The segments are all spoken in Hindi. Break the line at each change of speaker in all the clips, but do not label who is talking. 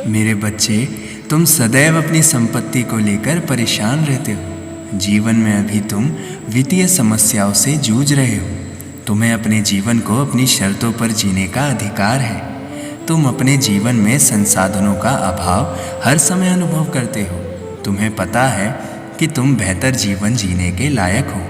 मेरे बच्चे, तुम सदैव अपनी संपत्ति को लेकर परेशान रहते हो। जीवन में अभी तुम वित्तीय समस्याओं से जूझ रहे हो। तुम्हें अपने जीवन को अपनी शर्तों पर जीने का अधिकार है। तुम अपने जीवन में संसाधनों का अभाव हर समय अनुभव करते हो। तुम्हें पता है कि तुम बेहतर जीवन जीने के लायक हो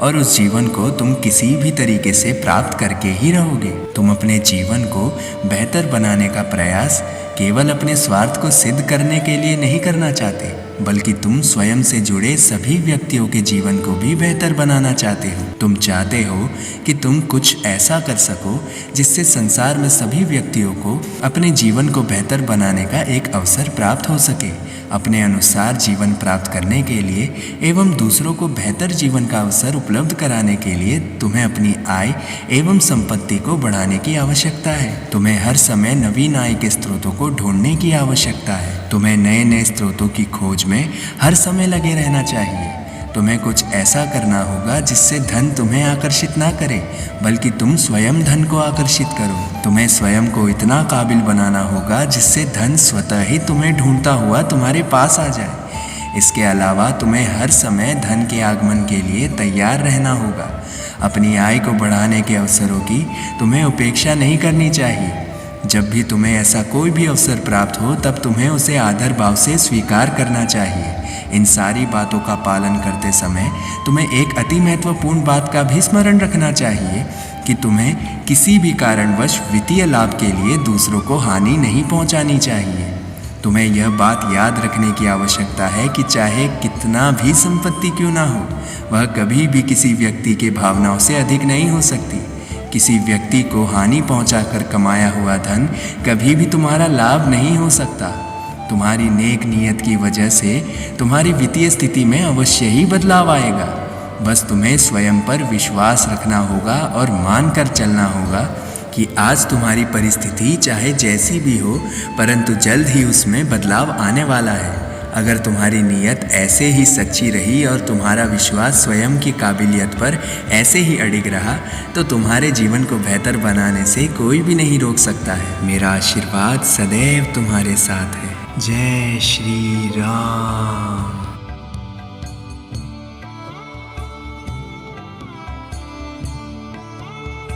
और उस जीवन को तुम किसी भी तरीके से प्राप्त करके ही रहोगे। तुम अपने जीवन को बेहतर बनाने का प्रयास केवल अपने स्वार्थ को सिद्ध करने के लिए नहीं करना चाहते, बल्कि तुम स्वयं से जुड़े सभी व्यक्तियों के जीवन को भी बेहतर बनाना चाहते हो। तुम चाहते हो कि तुम कुछ ऐसा कर सको जिससे संसार में सभी व्यक्तियों को अपने जीवन को बेहतर बनाने का एक अवसर प्राप्त हो सके। अपने अनुसार जीवन प्राप्त करने के लिए एवं दूसरों को बेहतर जीवन का अवसर उपलब्ध कराने के लिए तुम्हें अपनी आय एवं संपत्ति को बढ़ाने की आवश्यकता है। तुम्हें हर समय नवीन आय के स्रोतों को ढूंढने की आवश्यकता है। तुम्हें नए नए स्रोतों की खोज में हर समय लगे रहना चाहिए। तुम्हें कुछ ऐसा करना होगा जिससे धन तुम्हें आकर्षित ना करे, बल्कि तुम स्वयं धन को आकर्षित करो। तुम्हें स्वयं को इतना काबिल बनाना होगा जिससे धन स्वतः ही तुम्हें ढूंढता हुआ तुम्हारे पास आ जाए। इसके अलावा तुम्हें हर समय धन के आगमन के लिए तैयार रहना होगा। अपनी आय को बढ़ाने के अवसरों की तुम्हें उपेक्षा नहीं करनी चाहिए। जब भी तुम्हें ऐसा कोई भी अवसर प्राप्त हो, तब तुम्हें उसे आदर भाव से स्वीकार करना चाहिए। इन सारी बातों का पालन करते समय तुम्हें एक अति महत्वपूर्ण बात का भी स्मरण रखना चाहिए कि तुम्हें किसी भी कारणवश वित्तीय लाभ के लिए दूसरों को हानि नहीं पहुंचानी चाहिए। तुम्हें यह बात याद रखने की आवश्यकता है कि चाहे कितना भी संपत्ति क्यों ना हो, वह कभी भी किसी व्यक्ति के भावनाओं से अधिक नहीं हो सकती। किसी व्यक्ति को हानि पहुंचाकर कमाया हुआ धन कभी भी तुम्हारा लाभ नहीं हो सकता। तुम्हारी नेक नीयत की वजह से तुम्हारी वित्तीय स्थिति में अवश्य ही बदलाव आएगा। बस तुम्हें स्वयं पर विश्वास रखना होगा और मानकर चलना होगा कि आज तुम्हारी परिस्थिति चाहे जैसी भी हो, परंतु जल्द ही उसमें बदलाव आने वाला है। अगर तुम्हारी नीयत ऐसे ही सच्ची रही और तुम्हारा विश्वास स्वयं की काबिलियत पर ऐसे ही अडिग रहा, तो तुम्हारे जीवन को बेहतर बनाने से कोई भी नहीं रोक सकता है। मेरा आशीर्वाद सदैव तुम्हारे साथ है। जय श्री राम।